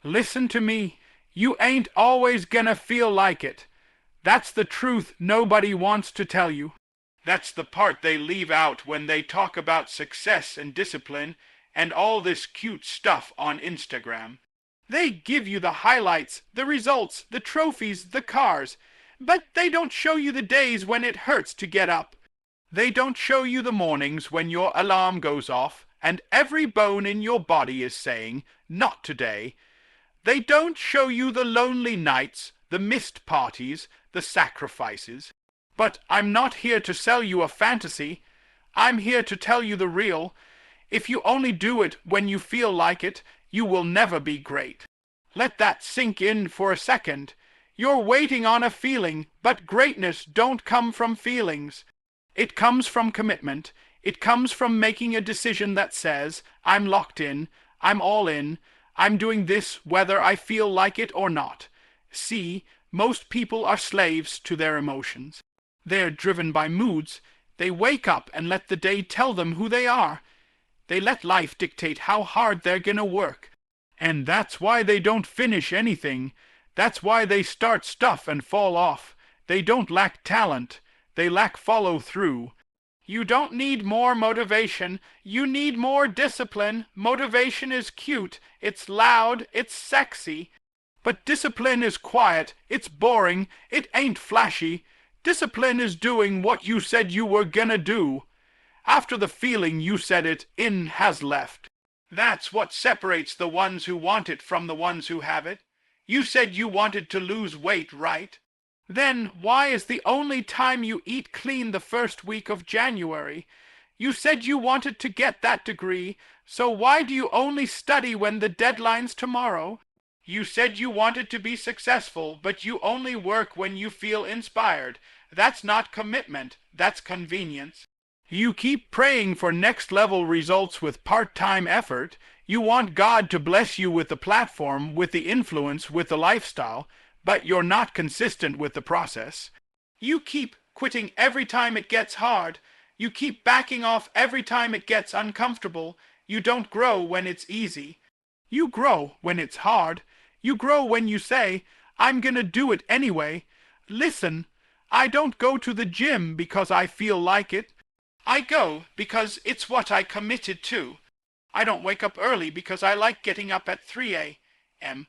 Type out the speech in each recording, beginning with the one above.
Listen to me. You ain't always gonna feel like it. That's the truth nobody wants to tell you. That's the part they leave out when they talk about success and discipline and all this cute stuff on Instagram. They give you the highlights, the results, the trophies, the cars, but they don't show you the days when it hurts to get up. They don't show you the mornings when your alarm goes off and every bone in your body is saying, "Not today." They don't show you the lonely nights, the missed parties, the sacrifices. But I'm not here to sell you a fantasy. I'm here to tell you the real. If you only do it when you feel like it, you will never be great. Let that sink in for a second. You're waiting on a feeling, but greatness don't come from feelings. It comes from commitment. It comes from making a decision that says, "I'm locked in, I'm all in, I'm doing this whether I feel like it or not." See, most people are slaves to their emotions. They're driven by moods. They wake up and let the day tell them who they are. They let life dictate how hard they're gonna work. And that's why they don't finish anything. That's why they start stuff and fall off. They don't lack talent. They lack follow-through. You don't need more motivation. You need more discipline. Motivation is cute. It's loud. It's sexy. But discipline is quiet. It's boring. It ain't flashy. Discipline is doing what you said you were gonna do. After the feeling you said it in has left. That's what separates the ones who want it from the ones who have it. You said you wanted to lose weight, right? Then why is the only time you eat clean the first week of January? You said you wanted to get that degree, so why do you only study when the deadline's tomorrow? You said you wanted to be successful, but you only work when you feel inspired. That's not commitment, that's convenience. You keep praying for next-level results with part-time effort. You want God to bless you with the platform, with the influence, with the lifestyle, but you're not consistent with the process. You keep quitting every time it gets hard. You keep backing off every time it gets uncomfortable. You don't grow when it's easy. You grow when it's hard. You grow when you say, "I'm gonna do it anyway." Listen, I don't go to the gym because I feel like it. I go because it's what I committed to. I don't wake up early because I like getting up at 3 a.m.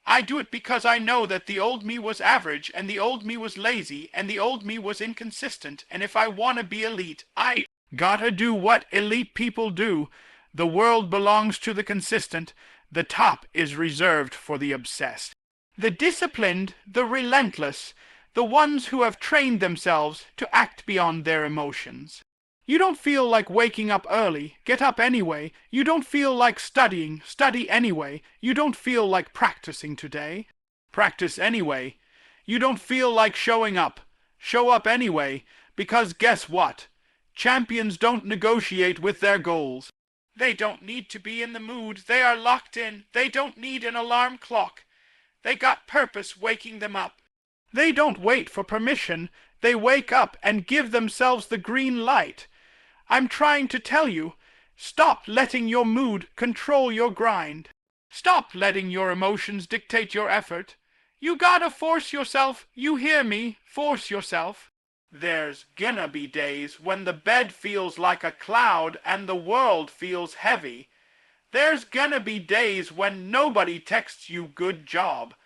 I do it because I know that the old me was average, and the old me was lazy, and the old me was inconsistent, and if I want to be elite, I gotta do what elite people do. The world belongs to the consistent. The top is reserved for the obsessed. The disciplined, the relentless, the ones who have trained themselves to act beyond their emotions. You don't feel like waking up early, get up anyway. You don't feel like studying, study anyway. You don't feel like practicing today, practice anyway. You don't feel like showing up, show up anyway, because guess what? Champions don't negotiate with their goals. They don't need to be in the mood. They are locked in. They don't need an alarm clock. They got purpose waking them up. They don't wait for permission. They wake up and give themselves the green light. I'm trying to tell you, stop letting your mood control your grind. Stop letting your emotions dictate your effort. You gotta force yourself. You hear me? Force yourself. There's gonna be days when the bed feels like a cloud and the world feels heavy. There's gonna be days when nobody texts you good job.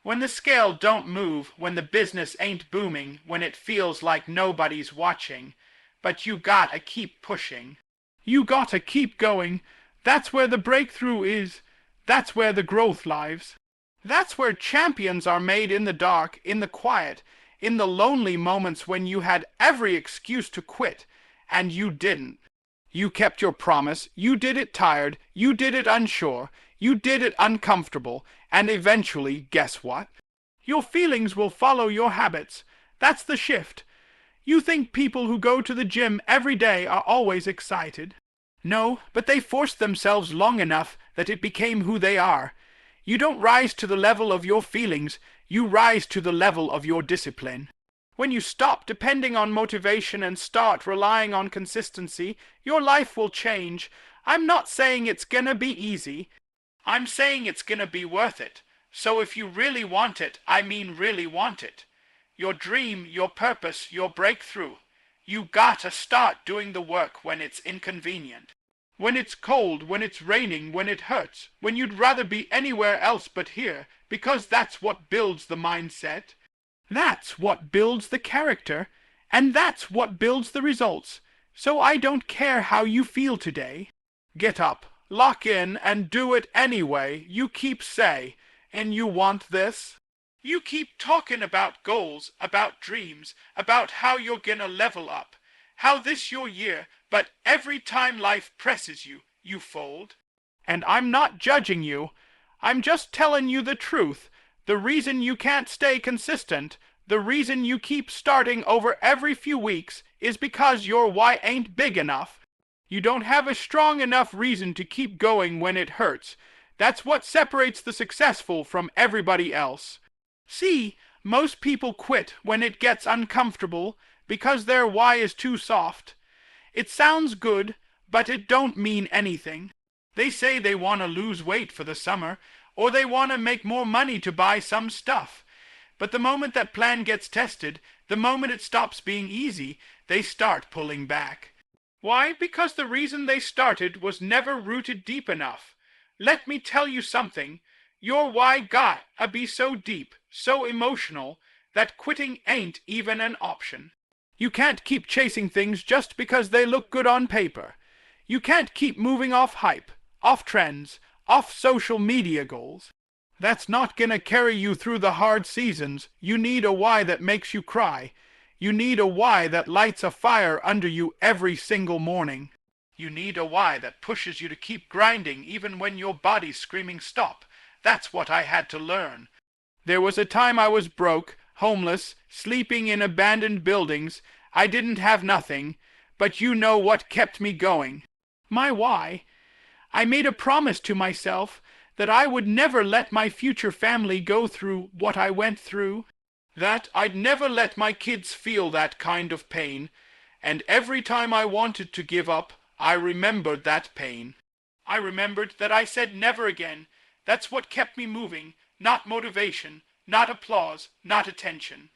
When the scale don't move, when the business ain't booming, when it feels like nobody's watching. But you gotta keep pushing. You gotta keep going. That's where the breakthrough is. That's where the growth lies. That's where champions are made, in the dark, in the quiet, in the lonely moments when you had every excuse to quit, and you didn't. You kept your promise. You did it tired. You did it unsure. You did it uncomfortable. And eventually, guess what? Your feelings will follow your habits. That's the shift. You think people who go to the gym every day are always excited. No, but they forced themselves long enough that it became who they are. You don't rise to the level of your feelings. You rise to the level of your discipline. When you stop depending on motivation and start relying on consistency, your life will change. I'm not saying it's gonna be easy. I'm saying it's gonna be worth it. So if you really want it, I mean really want it, your dream, your purpose, your breakthrough, you gotta start doing the work when it's inconvenient. When it's cold, when it's raining, when it hurts, when you'd rather be anywhere else but here, because that's what builds the mindset. That's what builds the character, and that's what builds the results. So I don't care how you feel today. Get up, lock in, and do it anyway. You keep say, and you want this? You keep talking about goals, about dreams, about how you're gonna level up, how this your year, but every time life presses you, you fold. And I'm not judging you. I'm just telling you the truth. The reason you can't stay consistent, the reason you keep starting over every few weeks, is because your why ain't big enough. You don't have a strong enough reason to keep going when it hurts. That's what separates the successful from everybody else. See, most people quit when it gets uncomfortable because their why is too soft. It sounds good, but it don't mean anything. They say they want to lose weight for the summer, or they want to make more money to buy some stuff. But the moment that plan gets tested, the moment it stops being easy, they start pulling back. Why? Because the reason they started was never rooted deep enough. Let me tell you something. Your why gotta be so deep, so emotional, that quitting ain't even an option. You can't keep chasing things just because they look good on paper. You can't keep moving off hype, off trends, off social media goals. That's not gonna carry you through the hard seasons. You need a why that makes you cry. You need a why that lights a fire under you every single morning. You need a why that pushes you to keep grinding even when your body's screaming stop. That's what I had to learn. There was a time I was broke, homeless, sleeping in abandoned buildings. I didn't have nothing, but you know what kept me going. My why. I made a promise to myself that I would never let my future family go through what I went through, that I'd never let my kids feel that kind of pain, and every time I wanted to give up, I remembered that pain. I remembered that I said never again. That's what kept me moving, not motivation, not applause, not attention.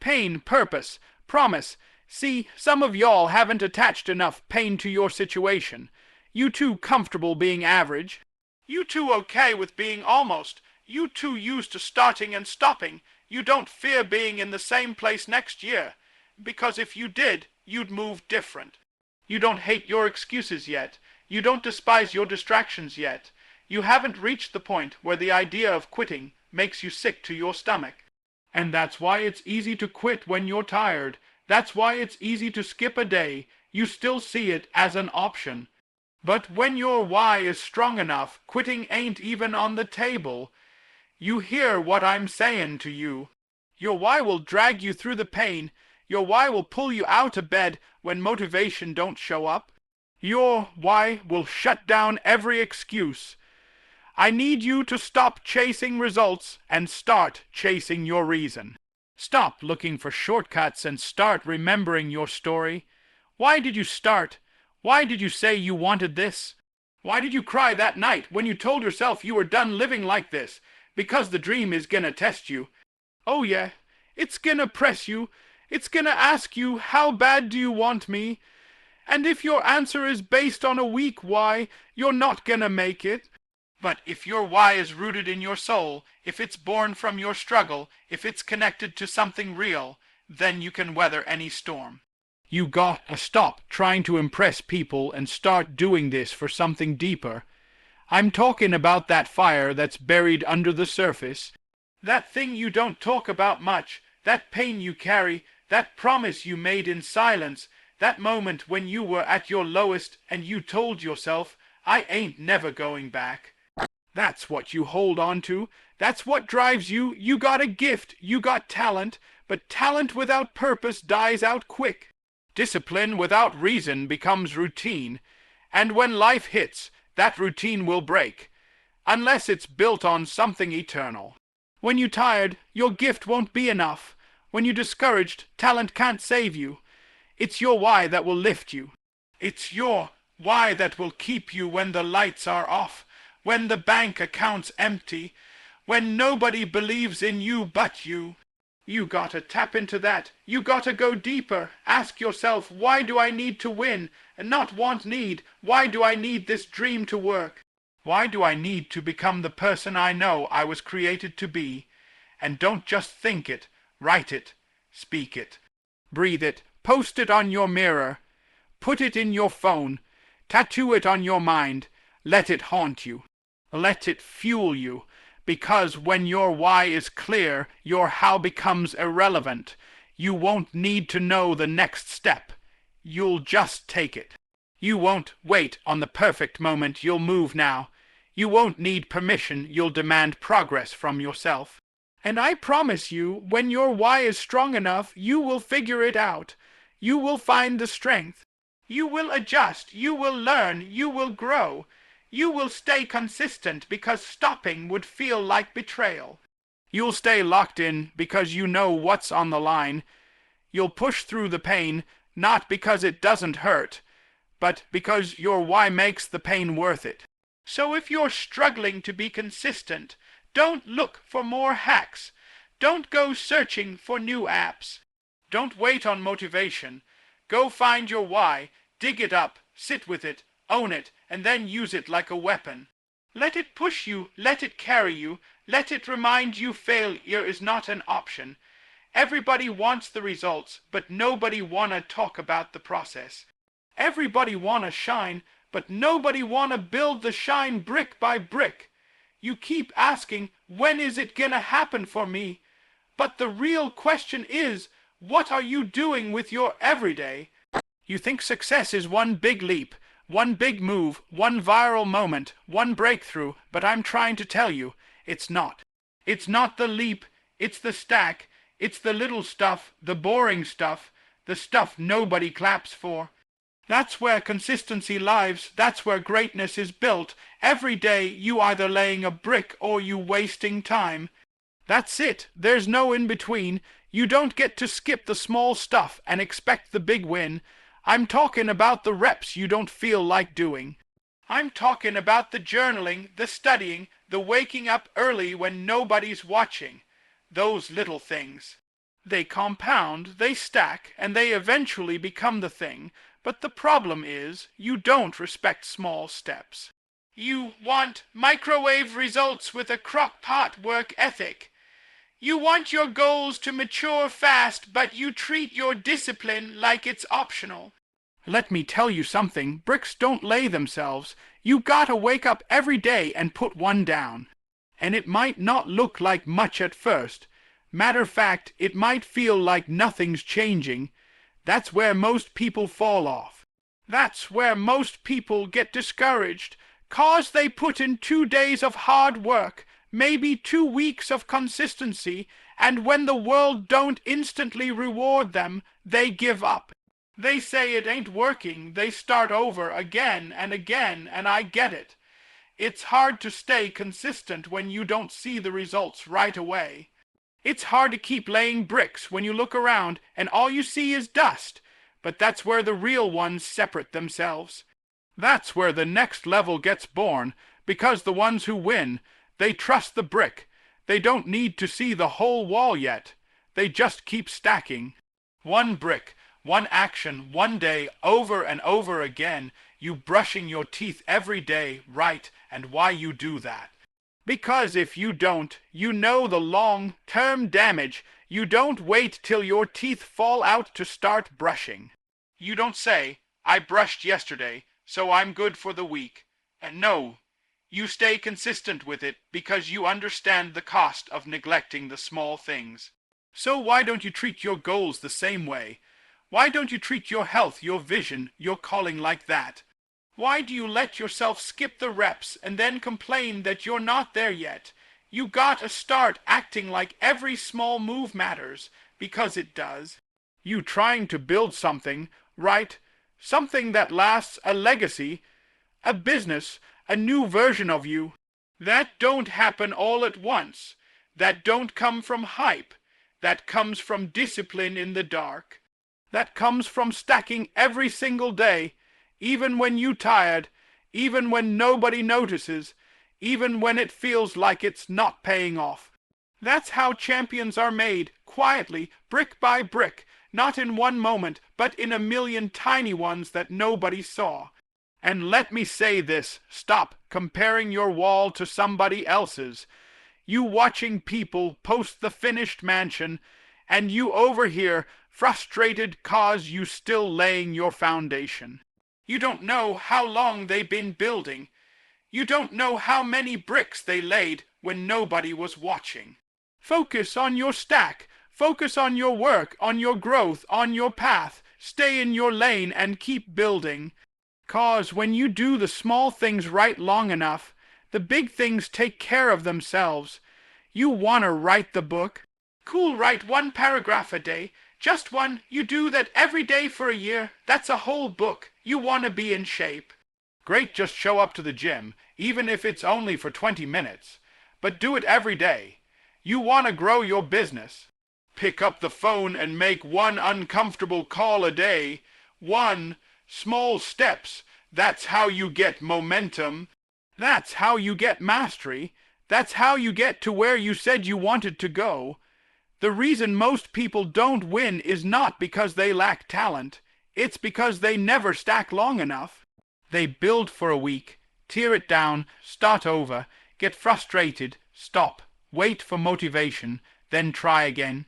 Pain, purpose, promise. See, some of y'all haven't attached enough pain to your situation. You too comfortable being average. You too okay with being almost. You too used to starting and stopping. You don't fear being in the same place next year. Because if you did, you'd move different. You don't hate your excuses yet. You don't despise your distractions yet. You haven't reached the point where the idea of quitting makes you sick to your stomach. And that's why it's easy to quit when you're tired. That's why it's easy to skip a day. You still see it as an option. But when your why is strong enough, quitting ain't even on the table. You hear what I'm saying to you. Your why will drag you through the pain. Your why will pull you out of bed when motivation don't show up. Your why will shut down every excuse. I need you to stop chasing results and start chasing your reason. Stop looking for shortcuts and start remembering your story. Why did you start? Why did you say you wanted this? Why did you cry that night when you told yourself you were done living like this? Because the dream is gonna test you. Oh yeah, it's gonna press you. It's gonna ask you, how bad do you want me? And if your answer is based on a weak why, you're not gonna make it. But if your why is rooted in your soul, if it's born from your struggle, if it's connected to something real, then you can weather any storm. You gotta stop trying to impress people and start doing this for something deeper. I'm talking about that fire that's buried under the surface. That thing you don't talk about much, that pain you carry, that promise you made in silence, that moment when you were at your lowest and you told yourself, I ain't never going back. That's what you hold on to. That's what drives you. You got a gift. You got talent. But talent without purpose dies out quick. Discipline without reason becomes routine. And when life hits, that routine will break. Unless it's built on something eternal. When you're tired, your gift won't be enough. When you're discouraged, talent can't save you. It's your why that will lift you. It's your why that will keep you when the lights are off. when the bank account's empty, when nobody believes in you but you. You gotta tap into that. You gotta go deeper. Ask yourself, why do I need to win? And not want need. Why do I need this dream to work? Why do I need to become the person I know I was created to be? And don't just think it. Write it. Speak it. Breathe it. Post it on your mirror. Put it in your phone. Tattoo it on your mind. Let it haunt you. Let it fuel you. Because when your why is clear, your how becomes irrelevant. You won't need to know the next step. You'll just take it. You won't wait on the perfect moment. You'll move now. You won't need permission. You'll demand progress from yourself. And I promise you, when your why is strong enough, you will figure it out. You will find the strength. You will adjust. You will learn. You will grow. You will stay consistent because stopping would feel like betrayal. You'll stay locked in because you know what's on the line. You'll push through the pain, not because it doesn't hurt, but because your why makes the pain worth it. So if you're struggling to be consistent, don't look for more hacks. Don't go searching for new apps. Don't wait on motivation. Go find your why, dig it up, sit with it, own it, and then use it like a weapon. Let it push you, let it carry you, let it remind you failure is not an option. Everybody wants the results, but nobody wanna talk about the process. Everybody wanna shine, but nobody wanna build the shine brick by brick. You keep asking, when is it gonna happen for me? But the real question is, what are you doing with your everyday? You think success is one big leap, one big move, one viral moment, one breakthrough, but I'm trying to tell you, it's not. It's not the leap, it's the stack, it's the little stuff, the boring stuff, the stuff nobody claps for. That's where consistency lives, that's where greatness is built. Every day you either laying a brick or you wasting time. That's it, there's no in between. You don't get to skip the small stuff and expect the big win. I'm talking about the reps you don't feel like doing. I'm talking about the journaling, the studying, the waking up early when nobody's watching. Those little things. They compound, they stack, and they eventually become the thing. But the problem is, you don't respect small steps. You want microwave results with a crock-pot work ethic. You want your goals to mature fast, but you treat your discipline like it's optional. Let me tell you something, bricks don't lay themselves. You gotta wake up every day and put one down. And it might not look like much at first. Matter of fact, it might feel like nothing's changing. That's where most people fall off. That's where most people get discouraged, 'cause they put in 2 days of hard work, maybe 2 weeks of consistency, and when the world don't instantly reward them, they give up. They say it ain't working, they start over again, and I get it. It's hard to stay consistent when you don't see the results right away. It's hard to keep laying bricks when you look around and all you see is dust, but that's where the real ones separate themselves. That's where the next level gets born, because the ones who win, they trust the brick. They don't need to see the whole wall yet. They just keep stacking. One brick, one action, one day, over and over again, you brushing your teeth every day, right, and why you do that. Because if you don't, you know the long-term damage. You don't wait till your teeth fall out to start brushing. You don't say, I brushed yesterday, so I'm good for the week. And no, you stay consistent with it because you understand the cost of neglecting the small things. So why don't you treat your goals the same way? Why don't you treat your health, your vision, your calling like that? Why do you let yourself skip the reps and then complain that you're not there yet? You gotta start acting like every small move matters, because it does. You trying to build something, right? Something that lasts, a legacy, a business, a new version of you. That don't happen all at once. That don't come from hype. That comes from discipline in the dark. That comes from stacking every single day, even when you tired, even when nobody notices, even when it feels like it's not paying off. That's how champions are made, quietly, brick by brick, not in one moment, but in a million tiny ones that nobody saw. And let me say this, stop comparing your wall to somebody else's. You watching people post the finished mansion, and you over here frustrated 'cause you still laying your foundation. You don't know how long they've been building. You don't know how many bricks they laid when nobody was watching. Focus on your stack. Focus on your work, on your growth, on your path. Stay in your lane and keep building. 'Cause when you do the small things right long enough, the big things take care of themselves. You wanna write the book? Cool, write 1 paragraph a day. Just one. You do that every day for a year. That's a whole book. You wanna be in shape. Great, just show up to the gym, even if it's only for 20 minutes. But do it every day. You wanna grow your business. Pick up the phone and make 1 uncomfortable call a day. 1 small steps. That's how you get momentum. That's how you get mastery. That's how you get to where you said you wanted to go. The reason most people don't win is not because they lack talent. It's because they never stack long enough. They build for a week, tear it down, start over, get frustrated, stop, wait for motivation, then try again.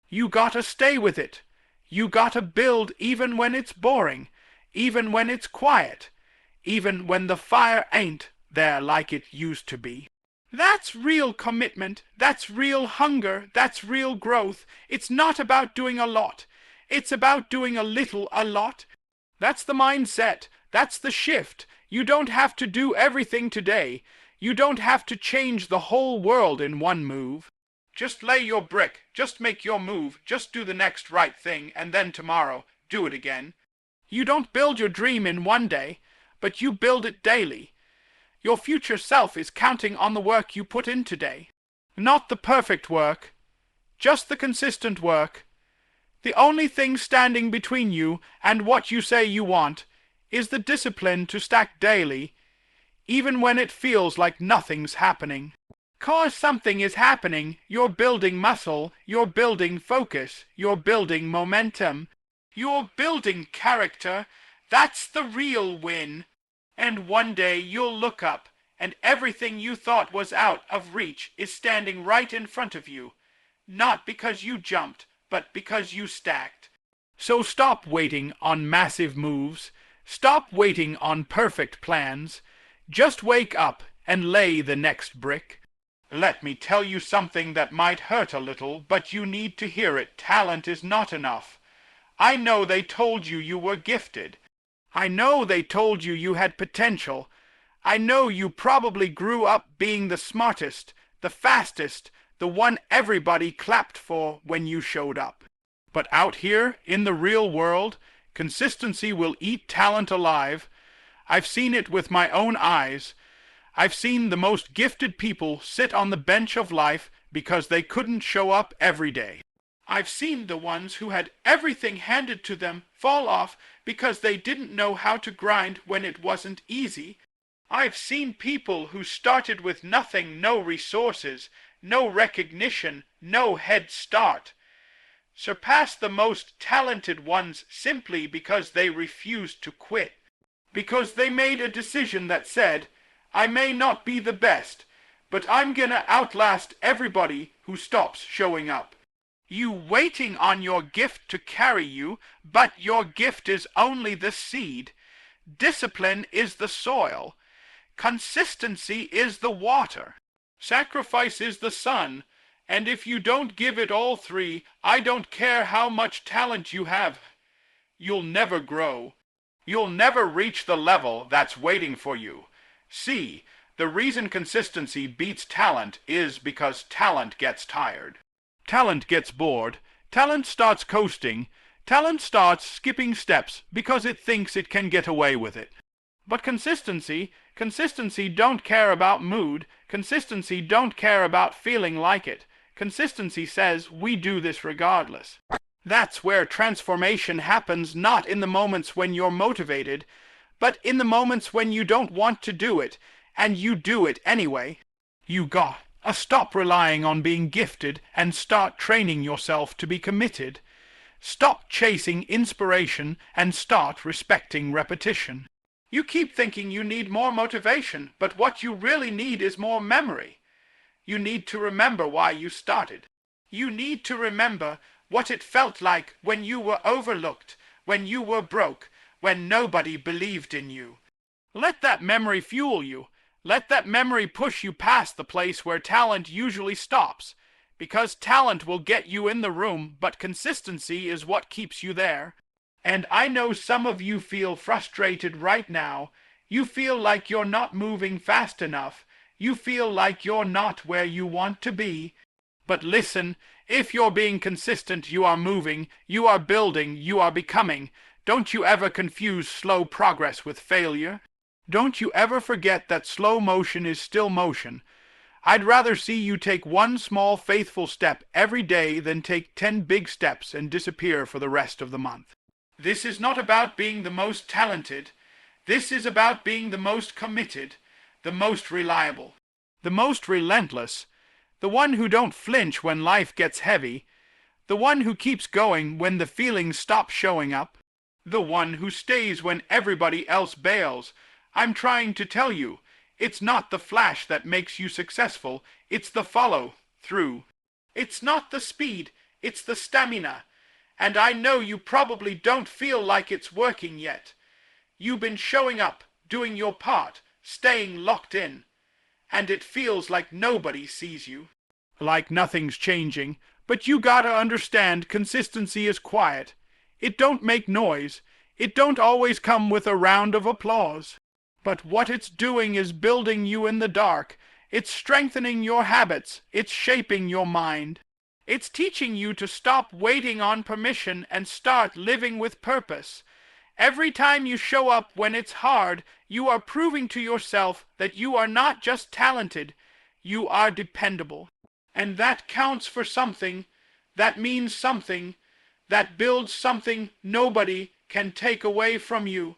You gotta stay with it. You gotta build even when it's boring, even when it's quiet, even when the fire ain't there like it used to be. That's real commitment. That's real hunger. That's real growth. It's not about doing a lot. It's about doing a little a lot. That's the mindset. That's the shift. You don't have to do everything today. You don't have to change the whole world in one move. Just lay your brick. Just make your move. Just do the next right thing, and then tomorrow, do it again. You don't build your dream in one day, but you build it daily. Your future self is counting on the work you put in today. Not the perfect work, just the consistent work. The only thing standing between you and what you say you want is the discipline to stack daily, even when it feels like nothing's happening. 'Cause something is happening, you're building muscle, you're building focus, you're building momentum, you're building character. That's the real win. And one day you'll look up, and everything you thought was out of reach is standing right in front of you. Not because you jumped, but because you stacked. So stop waiting on massive moves. Stop waiting on perfect plans. Just wake up and lay the next brick. Let me tell you something that might hurt a little, but you need to hear it. Talent is not enough. I know they told you you were gifted. I know they told you you had potential. I know you probably grew up being the smartest, the fastest, the one everybody clapped for when you showed up. But out here, in the real world, consistency will eat talent alive. I've seen it with my own eyes. I've seen the most gifted people sit on the bench of life because they couldn't show up every day. I've seen the ones who had everything handed to them fall off because they didn't know how to grind when it wasn't easy. I've seen people who started with nothing, no resources, no recognition, no head start, surpass the most talented ones simply because they refused to quit, because they made a decision that said, I may not be the best, but I'm gonna outlast everybody who stops showing up. You waiting on your gift to carry you, but your gift is only the seed. Discipline is the soil. Consistency is the water. Sacrifice is the sun. And if you don't give it all 3, I don't care how much talent you have, you'll never grow. You'll never reach the level that's waiting for you. See, the reason consistency beats talent is because talent gets tired. Talent gets bored. Talent starts coasting. Talent starts skipping steps because it thinks it can get away with it. But consistency don't care about mood. Consistency don't care about feeling like it. Consistency says we do this regardless. That's where transformation happens, not in the moments when you're motivated, but in the moments when you don't want to do it, and you do it anyway. You got to stop relying on being gifted and start training yourself to be committed. Stop chasing inspiration and start respecting repetition. You keep thinking you need more motivation, but what you really need is more memory. You need to remember why you started. You need to remember what it felt like when you were overlooked, when you were broke, when nobody believed in you. Let that memory fuel you. Let that memory push you past the place where talent usually stops. Because talent will get you in the room, but consistency is what keeps you there. And I know some of you feel frustrated right now. You feel like you're not moving fast enough. You feel like you're not where you want to be. But listen, if you're being consistent, you are moving, you are building, you are becoming. Don't you ever confuse slow progress with failure. Don't you ever forget that slow motion is still motion. I'd rather see you take one small faithful step every day than take 10 big steps and disappear for the rest of the month. This is not about being the most talented. This is about being the most committed, the most reliable, the most relentless, the one who don't flinch when life gets heavy, the one who keeps going when the feelings stop showing up, the one who stays when everybody else bails. I'm trying to tell you, it's not the flash that makes you successful, it's the follow-through. It's not the speed, it's the stamina. And I know you probably don't feel like it's working yet. You've been showing up, doing your part, staying locked in. And it feels like nobody sees you. Like nothing's changing, but you gotta understand consistency is quiet. It don't make noise. It don't always come with a round of applause. But what it's doing is building you in the dark. It's strengthening your habits. It's shaping your mind. It's teaching you to stop waiting on permission and start living with purpose. Every time you show up when it's hard, you are proving to yourself that you are not just talented, you are dependable. And that counts for something, that means something, that builds something nobody can take away from you.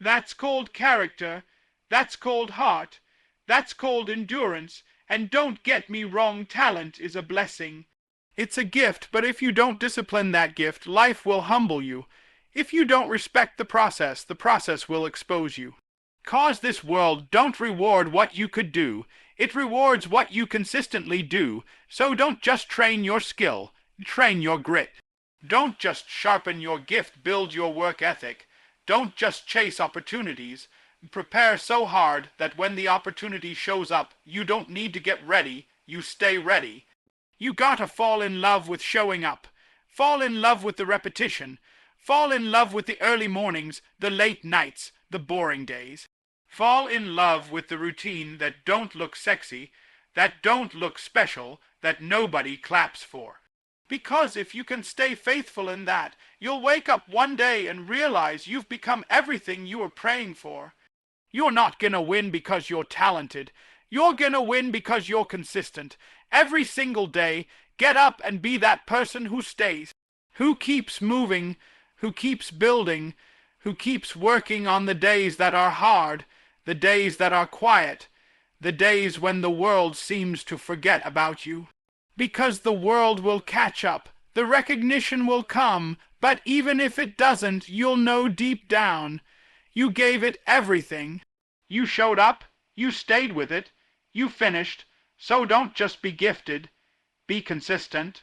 That's called character, that's called heart, that's called endurance, and don't get me wrong, talent is a blessing. It's a gift, but if you don't discipline that gift, life will humble you. If you don't respect the process will expose you. 'Cause this world don't reward what you could do, it rewards what you consistently do, so don't just train your skill, train your grit. Don't just sharpen your gift, build your work ethic. Don't just chase opportunities. Prepare so hard that when the opportunity shows up, you don't need to get ready, you stay ready. You gotta fall in love with showing up. Fall in love with the repetition. Fall in love with the early mornings, the late nights, the boring days. Fall in love with the routine that don't look sexy, that don't look special, that nobody claps for. Because if you can stay faithful in that, you'll wake up one day and realize you've become everything you were praying for. You're not gonna win because you're talented. You're gonna win because you're consistent. Every single day, get up and be that person who stays, who keeps moving, who keeps building, who keeps working on the days that are hard, the days that are quiet, the days when the world seems to forget about you. Because the world will catch up, the recognition will come, but even if it doesn't, you'll know deep down. You gave it everything. You showed up, you stayed with it, you finished, so don't just be gifted, be consistent.